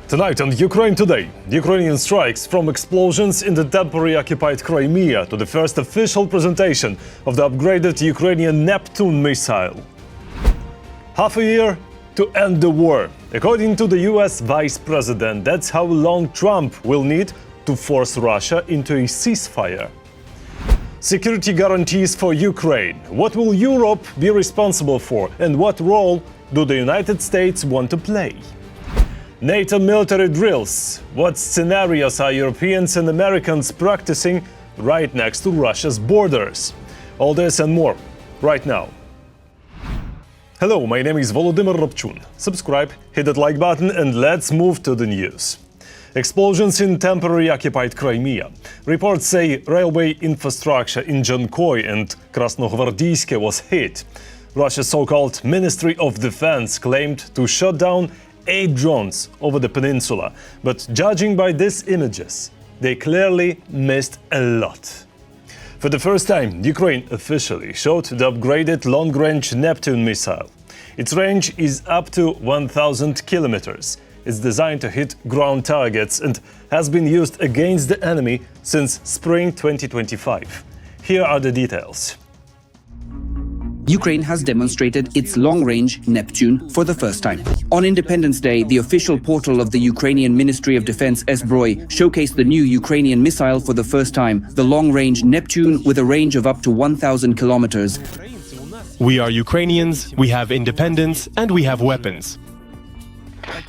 Tonight on Ukraine Today, Ukrainian strikes from explosions in the temporarily occupied Crimea to the first official presentation of the upgraded Ukrainian Neptune missile. Half a year to end the war. According to the US Vice President, that's how long Trump will need to force Russia into a ceasefire. Security guarantees for Ukraine. What will Europe be responsible for, and what role do the United States want to play? NATO military drills. What scenarios are Europeans and Americans practicing right next to Russia's borders? All this and more, right now. Hello, my name is Volodymyr Robchun. Subscribe, hit that like button, and let's move to the news. Explosions in temporarily occupied Crimea. Reports say railway infrastructure in Jankoy and Krasnogvardeysk was hit. Russia's so-called Ministry of Defense claimed to shut down 8 drones over the peninsula, but judging by these images, they clearly missed a lot. For the first time, Ukraine officially showed the upgraded long-range Neptune missile. Its range is up to 1,000 kilometers. It's designed to hit ground targets and has been used against the enemy since spring 2025. Here are the details. Ukraine has demonstrated its long-range Neptune for the first time. On Independence Day, the official portal of the Ukrainian Ministry of Defense Zbroi showcased the new Ukrainian missile for the first time, the long-range Neptune with a range of up to 1,000 kilometers. We are Ukrainians, we have independence, and we have weapons.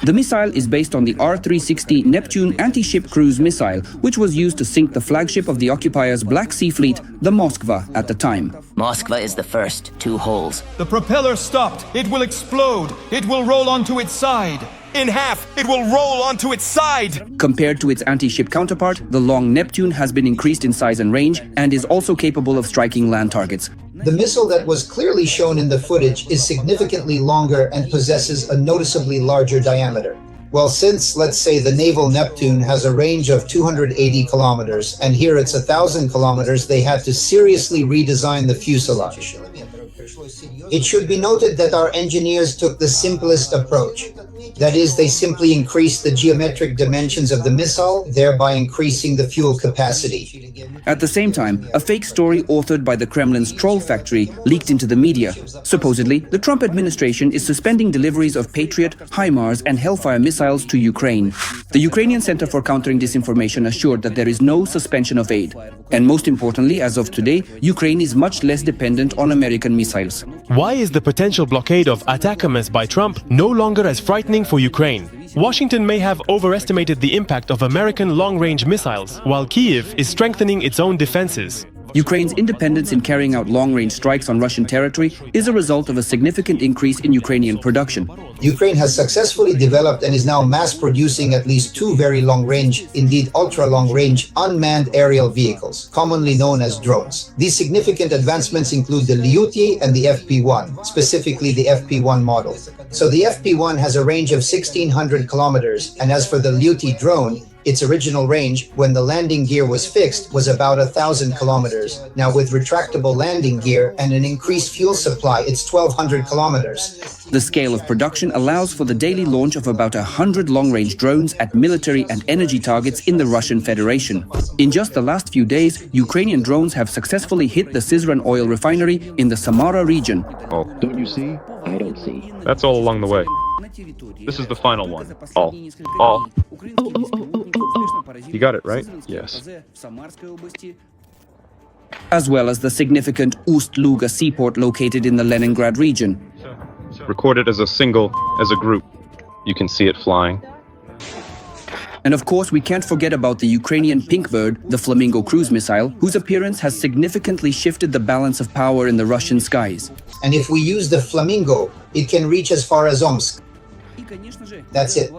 The missile is based on the R-360 Neptune anti-ship cruise missile, which was used to sink the flagship of the occupiers' Black Sea Fleet, the Moskva, at the time. Moskva is the first, 2 holes. The propeller stopped. It will explode. It will roll onto its side. In half, it will roll onto its side. Compared to its anti-ship counterpart, the long Neptune has been increased in size and range and is also capable of striking land targets. The missile that was clearly shown in the footage is significantly longer and possesses a noticeably larger diameter. Well, since, let's say, the naval Neptune has a range of 280 kilometers, and here it's 1,000 kilometers, they had to seriously redesign the fuselage. It should be noted that our engineers took the simplest approach. That is, they simply increased the geometric dimensions of the missile, thereby increasing the fuel capacity. At the same time, a fake story authored by the Kremlin's troll factory leaked into the media. Supposedly, the Trump administration is suspending deliveries of Patriot, HIMARS and Hellfire missiles to Ukraine. The Ukrainian Center for Countering Disinformation assured that there is no suspension of aid. And most importantly, as of today, Ukraine is much less dependent on American missiles. Why is the potential blockade of Atacams by Trump no longer as frightening for Ukraine? Washington may have overestimated the impact of American long-range missiles, while Kyiv is strengthening its own defenses. Ukraine's independence in carrying out long-range strikes on Russian territory is a result of a significant increase in Ukrainian production. Ukraine has successfully developed and is now mass-producing at least 2 very long-range, indeed ultra-long-range, unmanned aerial vehicles, commonly known as drones. These significant advancements include the Lyuty and the FP1, specifically the FP1 model. So the FP1 has a range of 1,600 kilometers, and as for the Lyuty drone, its original range, when the landing gear was fixed, was about 1,000 kilometers. Now with retractable landing gear and an increased fuel supply, it's 1,200 kilometers. The scale of production allows for the daily launch of about 100 long-range drones at military and energy targets in the Russian Federation. In just the last few days, Ukrainian drones have successfully hit the Syzran oil refinery in the Samara region. Oh. Don't you see? I don't see. That's all along the way. This is the final one. All. Oh. You got it, right? Yes. As well as the significant Ust-Luga seaport located in the Leningrad region. Record it as a group. You can see it flying. And of course, we can't forget about the Ukrainian Pink Bird, the Flamingo cruise missile, whose appearance has significantly shifted the balance of power in the Russian skies. And if we use the Flamingo, it can reach as far as Omsk. That's it.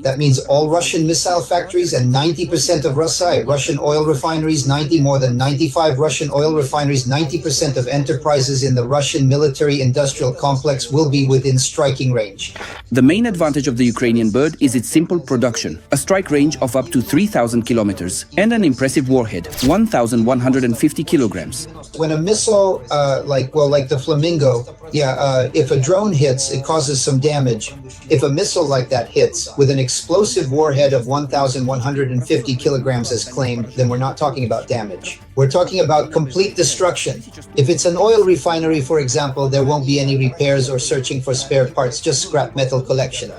That means all Russian missile factories and 90% of Russian oil refineries, more than 95 Russian oil refineries, 90% of enterprises in the Russian military-industrial complex will be within striking range. The main advantage of the Ukrainian bird is its simple production, a strike range of up to 3,000 kilometers, and an impressive warhead, 1,150 kilograms. When a missile, like the Flamingo, if a drone hits, it causes some damage. If a missile like that hits with an explosive warhead of 1,150 kilograms as claimed, then we're not talking about damage. We're talking about complete destruction. If it's an oil refinery, for example, there won't be any repairs or searching for spare parts, just scrap metal collection.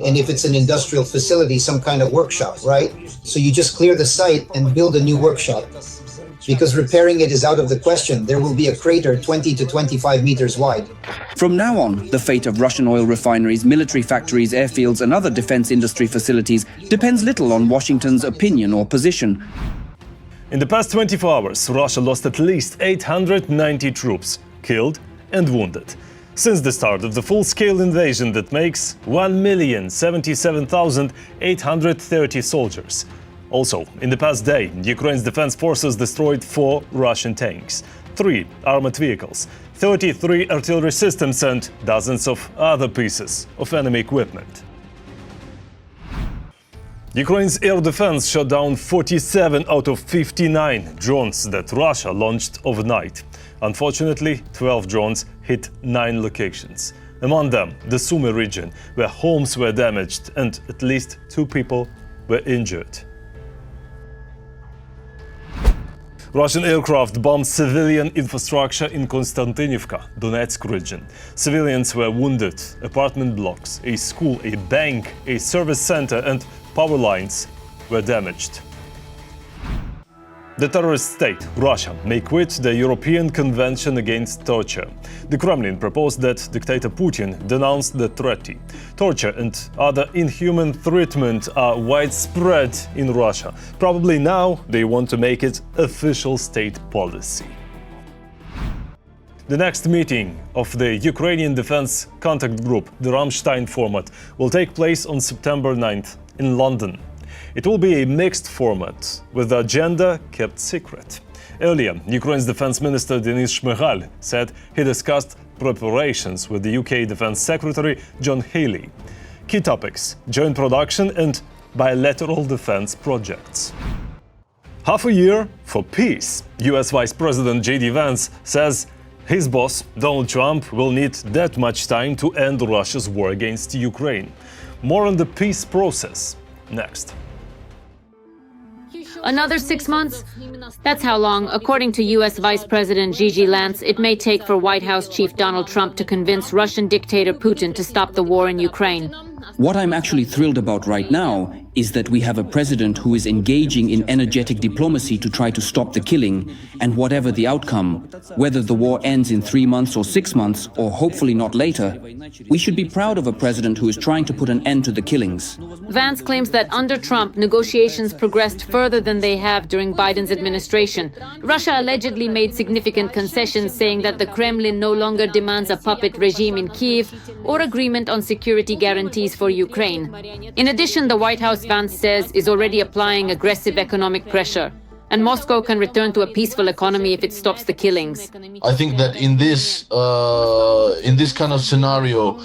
And if it's an industrial facility, some kind of workshop, right? So you just clear the site and build a new workshop. Because repairing it is out of the question. There will be a crater 20 to 25 meters wide. From now on, the fate of Russian oil refineries, military factories, airfields and other defense industry facilities depends little on Washington's opinion or position. In the past 24 hours, Russia lost at least 890 troops, killed and wounded. Since the start of the full-scale invasion that makes 1,077,830 soldiers. Also, in the past day, Ukraine's defense forces destroyed 4 Russian tanks, 3 armored vehicles, 33 artillery systems and dozens of other pieces of enemy equipment. Ukraine's air defense shot down 47 out of 59 drones that Russia launched overnight. Unfortunately, 12 drones hit 9 locations. Among them, the Sumy region, where homes were damaged and at least 2 people were injured. Russian aircraft bombed civilian infrastructure in Konstantinivka, Donetsk region. Civilians were wounded. Apartment blocks, a school, a bank, a service center and power lines were damaged. The terrorist state, Russia, may quit the European Convention Against Torture. The Kremlin proposed that dictator Putin denounce the treaty. Torture and other inhuman treatment are widespread in Russia. Probably now they want to make it official state policy. The next meeting of the Ukrainian Defense Contact Group, the Ramstein format, will take place on September 9th in London. It will be a mixed format, with the agenda kept secret. Earlier, Ukraine's Defense Minister Denis Shmyhal said he discussed preparations with the UK Defense Secretary John Healey. Key topics: joint production and bilateral defense projects. Half a year for peace. US Vice President J.D. Vance says his boss, Donald Trump, will need that much time to end Russia's war against Ukraine. More on the peace process next. Another 6 months? That's how long, according to U.S. Vice President Gigi Lance, it may take for White House Chief Donald Trump to convince Russian dictator Putin to stop the war in Ukraine. What I'm actually thrilled about right now is that we have a president who is engaging in energetic diplomacy to try to stop the killing, and whatever the outcome, whether the war ends in 3 months or 6 months, or hopefully not later, we should be proud of a president who is trying to put an end to the killings. Vance claims that under Trump, negotiations progressed further than they have during Biden's administration. Russia allegedly made significant concessions, saying that the Kremlin no longer demands a puppet regime in Kyiv or agreement on security guarantees for Ukraine. In addition, the White House, Vance says, is already applying aggressive economic pressure. And Moscow can return to a peaceful economy if it stops the killings. I think that in this kind of scenario,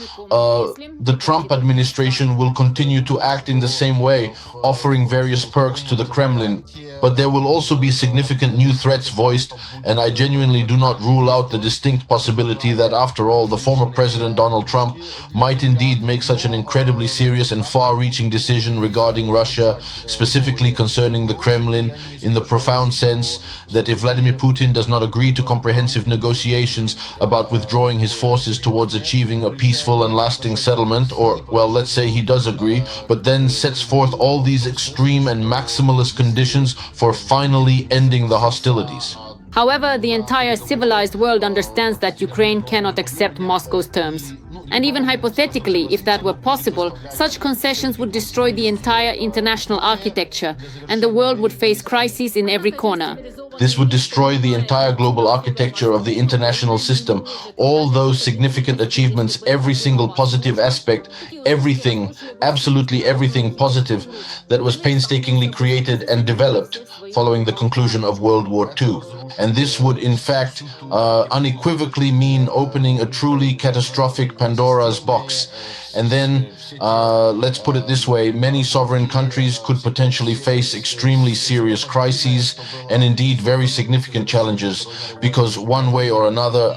the Trump administration will continue to act in the same way, offering various perks to the Kremlin. But there will also be significant new threats voiced, and I genuinely do not rule out the distinct possibility that, after all, the former President Donald Trump might indeed make such an incredibly serious and far-reaching decision regarding Russia, specifically concerning the Kremlin, in the profound sense that if Vladimir Putin does not agree to comprehensive negotiations about withdrawing his forces towards achieving a peaceful and lasting settlement, or, well, let's say he does agree, but then sets forth all these extreme and maximalist conditions for finally ending the hostilities. However, the entire civilized world understands that Ukraine cannot accept Moscow's terms. And even hypothetically, if that were possible, such concessions would destroy the entire international architecture, and the world would face crises in every corner. This would destroy the entire global architecture of the international system, all those significant achievements, every single positive aspect, everything, absolutely everything positive that was painstakingly created and developed following the conclusion of World War II. And this would, in fact, unequivocally mean opening a truly catastrophic Pandora's box. And then, let's put it this way, many sovereign countries could potentially face extremely serious crises and indeed very significant challenges, because one way or another,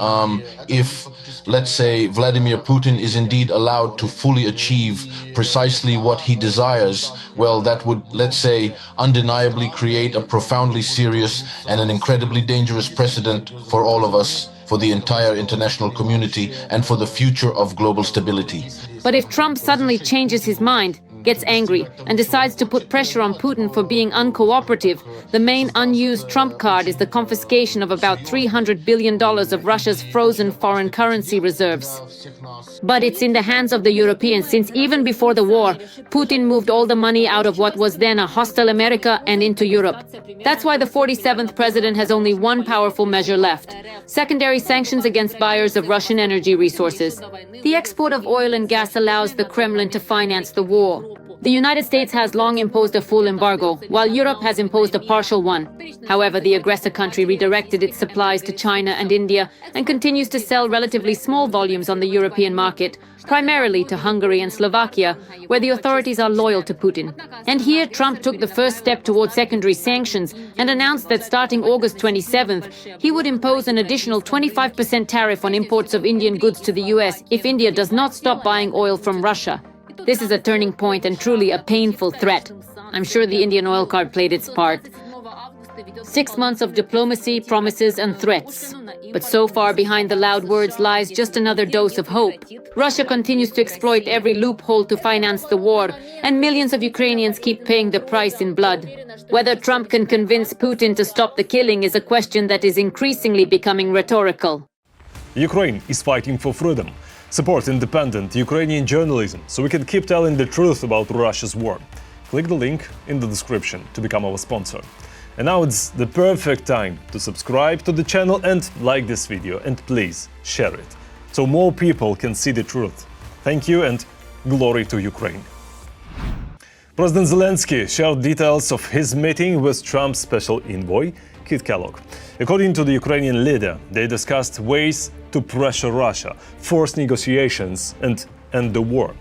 if, let's say, Vladimir Putin is indeed allowed to fully achieve precisely what he desires, well, that would, let's say, undeniably create a profoundly serious and an incredibly dangerous precedent for all of us, for the entire international community, and for the future of global stability. But if Trump suddenly changes his mind, gets angry, and decides to put pressure on Putin for being uncooperative, the main unused Trump card is the confiscation of about $300 billion of Russia's frozen foreign currency reserves. But it's in the hands of the Europeans, since even before the war, Putin moved all the money out of what was then a hostile America and into Europe. That's why the 47th president has only one powerful measure left: secondary sanctions against buyers of Russian energy resources. The export of oil and gas allows the Kremlin to finance the war. The United States has long imposed a full embargo, while Europe has imposed a partial one. However, the aggressor country redirected its supplies to China and India and continues to sell relatively small volumes on the European market, primarily to Hungary and Slovakia, where the authorities are loyal to Putin. And here, Trump took the first step towards secondary sanctions and announced that starting August 27th, he would impose an additional 25% tariff on imports of Indian goods to the US if India does not stop buying oil from Russia. This is a turning point and truly a painful threat. I'm sure the Indian oil card played its part. 6 months of diplomacy, promises and threats. But so far behind the loud words lies just another dose of hope. Russia continues to exploit every loophole to finance the war, and millions of Ukrainians keep paying the price in blood. Whether Trump can convince Putin to stop the killing is a question that is increasingly becoming rhetorical. Ukraine is fighting for freedom. Support independent Ukrainian journalism so we can keep telling the truth about Russia's war. Click the link in the description to become our sponsor. And now it's the perfect time to subscribe to the channel and like this video, and please share it so more people can see the truth. Thank you and glory to Ukraine. President Zelensky shared details of his meeting with Trump's special envoy, Kit Kellogg. According to the Ukrainian leader, they discussed ways to pressure Russia, force negotiations and end the war.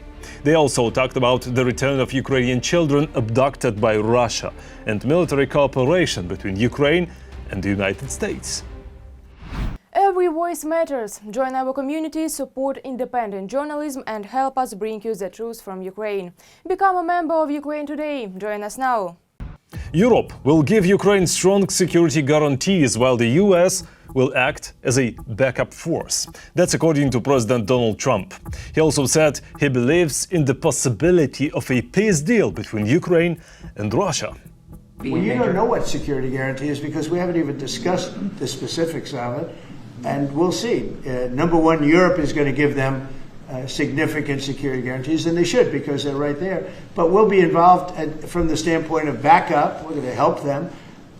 They also talked about the return of Ukrainian children abducted by Russia and military cooperation between Ukraine and the United States. Every voice matters. Join our community, support independent journalism and help us bring you the truth from Ukraine. Become a member of Ukraine today. Join us now. Europe will give Ukraine strong security guarantees while the US will act as a backup force. That's according to President Donald Trump. He also said he believes in the possibility of a peace deal between Ukraine and Russia. Well, you don't know what security guarantee is because we haven't even discussed the specifics of it, and we'll see. Number one, Europe is going to give them significant security guarantees, and they should because they're right there. But we'll be involved from the standpoint of backup. We're going to help them.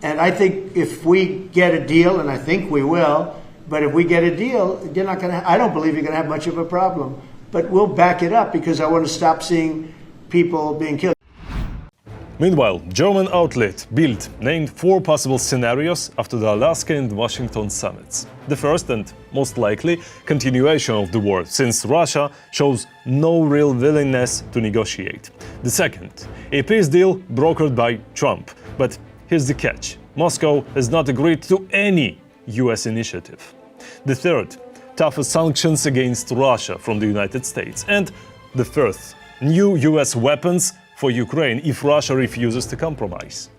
And I think if we get a deal, and I think we will, but if we get a deal, you're not going to. I don't believe you're going to have much of a problem. But we'll back it up because I want to stop seeing people being killed. Meanwhile, German outlet Bild named 4 possible scenarios after the Alaska and Washington summits. The first and most likely continuation of the war, since Russia shows no real willingness to negotiate. The second, a peace deal brokered by Trump. But here's the catch: Moscow has not agreed to any US initiative. The third, tougher sanctions against Russia from the United States. And the fourth, new US weapons for Ukraine if Russia refuses to compromise.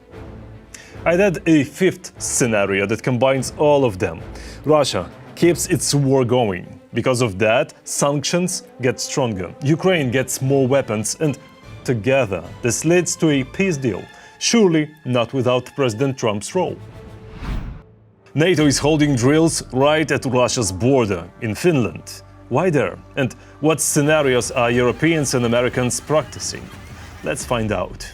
I'd add a fifth scenario that combines all of them. Russia keeps its war going. Because of that, sanctions get stronger. Ukraine gets more weapons, and together this leads to a peace deal. Surely not without President Trump's role. NATO is holding drills right at Russia's border in Finland. Why there? And what scenarios are Europeans and Americans practicing? Let's find out.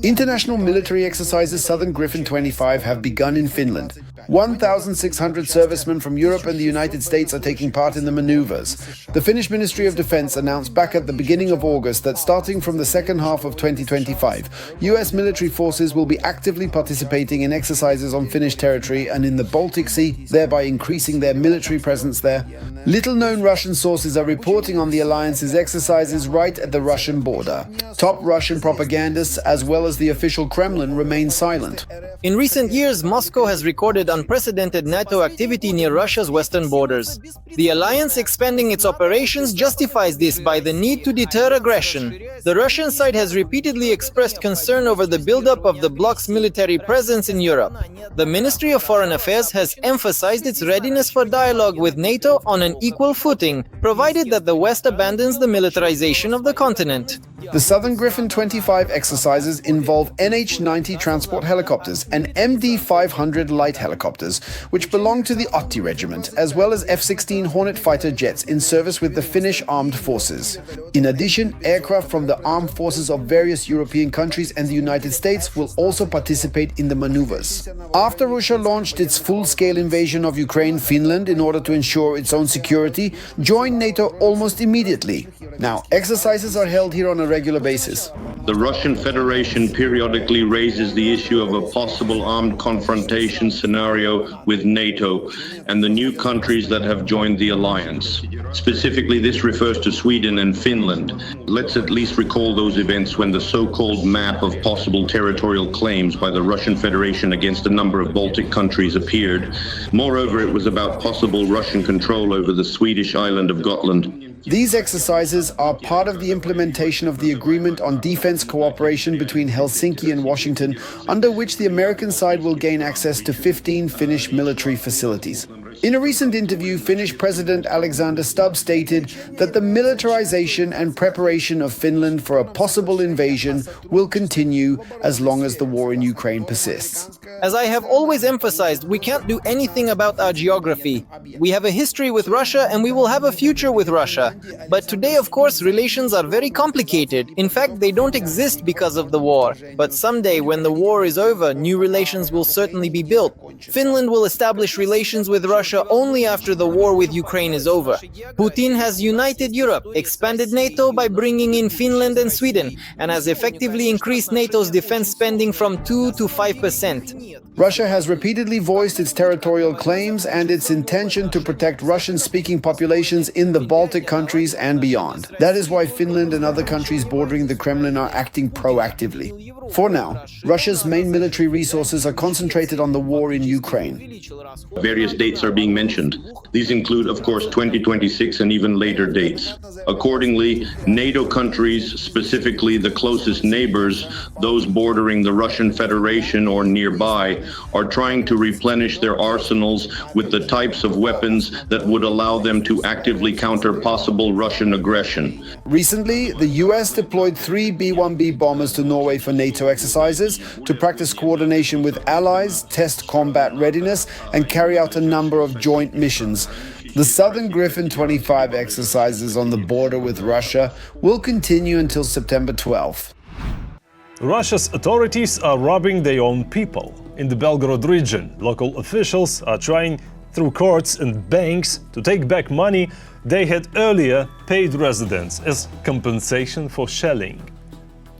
International military exercises Southern Griffin 25 have begun in Finland. 1,600 servicemen from Europe and the United States are taking part in the maneuvers. The Finnish Ministry of Defense announced back at the beginning of August that starting from the second half of 2025, US military forces will be actively participating in exercises on Finnish territory and in the Baltic Sea, thereby increasing their military presence there. Little-known Russian sources are reporting on the alliance's exercises right at the Russian border. Top Russian propagandists, as well as the official Kremlin, remain silent. In recent years, Moscow has recorded unprecedented NATO activity near Russia's western borders. The alliance expanding its operations justifies this by the need to deter aggression. The Russian side has repeatedly expressed concern over the buildup of the bloc's military presence in Europe. The Ministry of Foreign Affairs has emphasized its readiness for dialogue with NATO on an equal footing, provided that the West abandons the militarization of the continent. The Southern Griffin 25 exercises involve NH-90 transport helicopters and MD-500 light helicopters, which belong to the Otti Regiment, as well as F-16 Hornet fighter jets in service with the Finnish armed forces. In addition, aircraft from the armed forces of various European countries and the United States will also participate in the maneuvers. After Russia launched its full-scale invasion of Ukraine, Finland, in order to ensure its own security, joined NATO almost immediately. Now, exercises are held here on a regular basis. The Russian Federation periodically raises the issue of a possible armed confrontation scenario with NATO and the new countries that have joined the alliance. Specifically, this refers to Sweden and Finland. Let's at least recall those events when the so-called map of possible territorial claims by the Russian Federation against a number of Baltic countries appeared. Moreover, it was about possible Russian control over the Swedish island of Gotland. These exercises are part of the implementation of the Agreement on Defense Cooperation between Helsinki and Washington, under which the American side will gain access to 15 Finnish military facilities. In a recent interview, Finnish President Alexander Stubb stated that the militarization and preparation of Finland for a possible invasion will continue as long as the war in Ukraine persists. As I have always emphasized, we can't do anything about our geography. We have a history with Russia and we will have a future with Russia. But today, of course, relations are very complicated. In fact, they don't exist because of the war. But someday, when the war is over, new relations will certainly be built. Finland will establish relations with Russia only after the war with Ukraine is over. Putin has united Europe, expanded NATO by bringing in Finland and Sweden, and has effectively increased NATO's defense spending from 2 to 5%. Russia has repeatedly voiced its territorial claims and its intention to protect Russian-speaking populations in the Baltic countries and beyond. That is why Finland and other countries bordering the Kremlin are acting proactively. For now, Russia's main military resources are concentrated on the war in Ukraine. Various dates are being mentioned. These include, of course, 2026 and even later dates. Accordingly, NATO countries, specifically the closest neighbors, those bordering the Russian Federation or nearby, are trying to replenish their arsenals with the types of weapons that would allow them to actively counter possible Russian aggression. Recently, the US deployed 3 B-1B bombers to Norway for NATO exercises to practice coordination with allies, test combat readiness, and carry out a number of joint missions. The Southern Griffin 25 exercises on the border with Russia will continue until September 12th. Russia's authorities are robbing their own people. In the Belgorod region, local officials are trying through courts and banks to take back money they had earlier paid residents as compensation for shelling.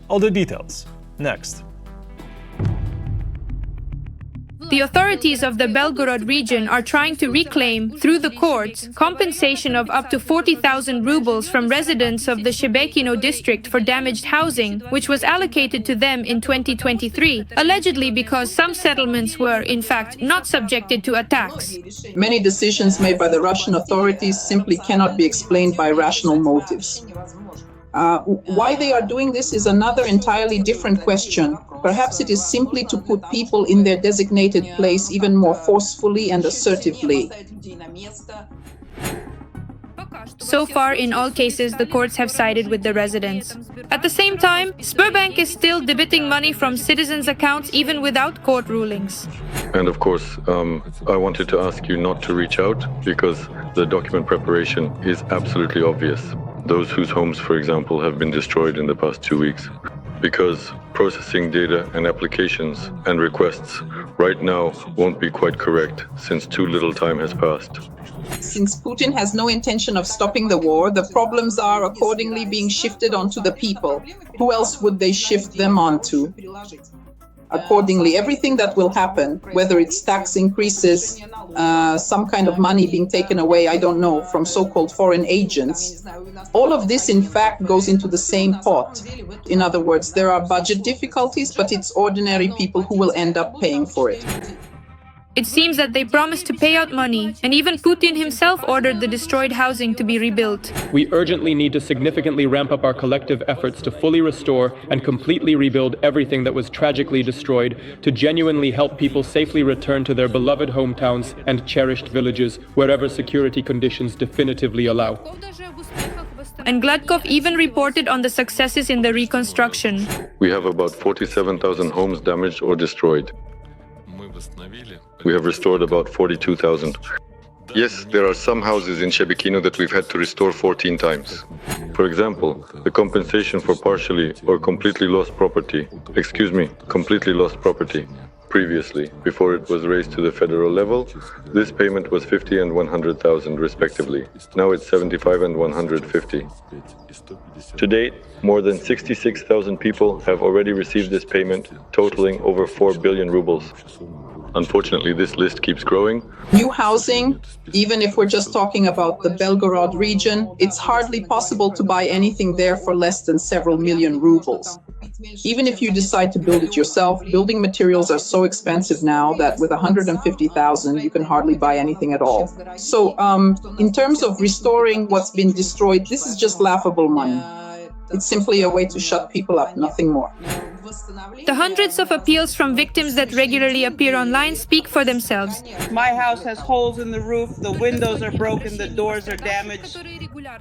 All the details next. The authorities of the Belgorod region are trying to reclaim, through the courts, compensation of up to 40,000 rubles from residents of the Shebekino district for damaged housing, which was allocated to them in 2023, allegedly because some settlements were, in fact, not subjected to attacks. Many decisions made by the Russian authorities simply cannot be explained by rational motives. Why they are doing this is another entirely different question. Perhaps it is simply to put people in their designated place even more forcefully and assertively. So far, in all cases, the courts have sided with the residents. At the same time, Sberbank is still debiting money from citizens' accounts even without court rulings. And of course, I wanted to ask you not to reach out because the document preparation is absolutely obvious. Those whose homes, for example, have been destroyed in the past 2 weeks. Because processing data and applications and requests right now won't be quite correct, since too little time has passed. Since Putin has no intention of stopping the war, the problems are accordingly being shifted onto the people. Who else would they shift them onto? Accordingly, everything that will happen, whether it's tax increases, some kind of money being taken away, I don't know, from so-called foreign agents, all of this, in fact, goes into the same pot. In other words, there are budget difficulties, but it's ordinary people who will end up paying for it. It seems that they promised to pay out money, and even Putin himself ordered the destroyed housing to be rebuilt. We urgently need to significantly ramp up our collective efforts to fully restore and completely rebuild everything that was tragically destroyed, to genuinely help people safely return to their beloved hometowns and cherished villages wherever security conditions definitively allow. And Gladkov even reported on the successes in the reconstruction. We have about 47,000 homes damaged or destroyed. We have restored about 42,000. Yes, there are some houses in Shebekino that we've had to restore 14 times. For example, the compensation for partially or completely lost property, previously, before it was raised to the federal level, this payment was 50 and 100,000 respectively. Now it's 75 and 150. To date, more than 66,000 people have already received this payment, totaling over 4 billion rubles. Unfortunately, this list keeps growing. New housing, even if we're just talking about the Belgorod region, it's hardly possible to buy anything there for less than several million rubles. Even if you decide to build it yourself, building materials are so expensive now that with 150,000, you can hardly buy anything at all. So in terms of restoring what's been destroyed, this is just laughable money. It's simply a way to shut people up, nothing more. The hundreds of appeals from victims that regularly appear online speak for themselves. My house has holes in the roof, the windows are broken, the doors are damaged.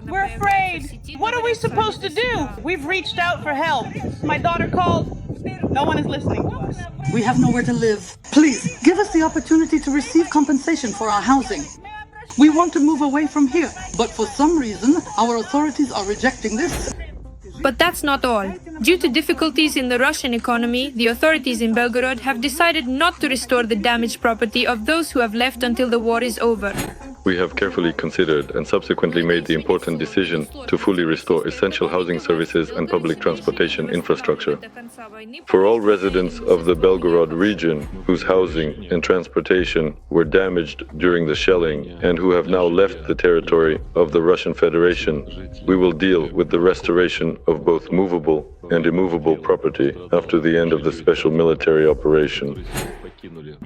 We're afraid. What are we supposed to do? We've reached out for help. My daughter called. No one is listening to us. We have nowhere to live. Please, give us the opportunity to receive compensation for our housing. We want to move away from here, but for some reason, our authorities are rejecting this. But that's not all. Due to difficulties in the Russian economy, the authorities in Belgorod have decided not to restore the damaged property of those who have left until the war is over. We have carefully considered and subsequently made the important decision to fully restore essential housing services and public transportation infrastructure. For all residents of the Belgorod region whose housing and transportation were damaged during the shelling and who have now left the territory of the Russian Federation, we will deal with the restoration of both movable and immovable property after the end of the special military operation.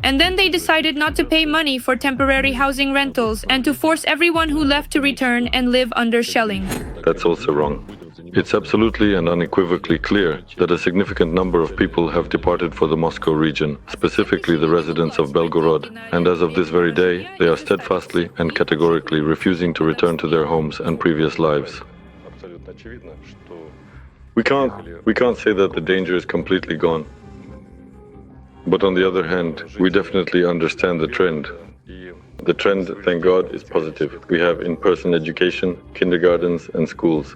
And then they decided not to pay money for temporary housing rentals and to force everyone who left to return and live under shelling. That's also wrong. It's absolutely and unequivocally clear that a significant number of people have departed for the Moscow region, specifically the residents of Belgorod, and as of this very day, they are steadfastly and categorically refusing to return to their homes and previous lives. We can't say that the danger is completely gone. But on the other hand, we definitely understand the trend. The trend, thank God, is positive. We have in-person education, kindergartens and schools.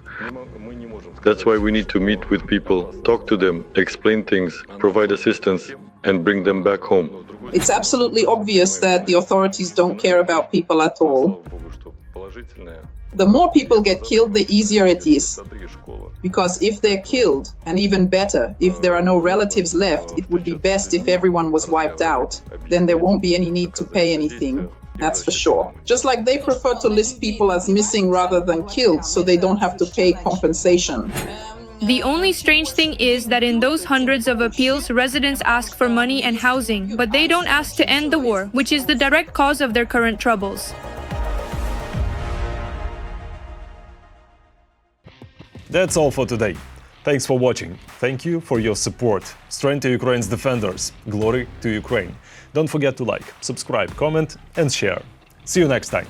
That's why we need to meet with people, talk to them, explain things, provide assistance, and bring them back home. It's absolutely obvious that the authorities don't care about people at all. The more people get killed, the easier it is. Because if they're killed, and even better, if there are no relatives left, it would be best if everyone was wiped out. Then there won't be any need to pay anything, that's for sure. Just like they prefer to list people as missing rather than killed, so they don't have to pay compensation. The only strange thing is that in those hundreds of appeals, residents ask for money and housing, but they don't ask to end the war, which is the direct cause of their current troubles. That's all for today. Thanks for watching. Thank you for your support. Strength to Ukraine's defenders. Glory to Ukraine. Don't forget to like, subscribe, comment and share. See you next time.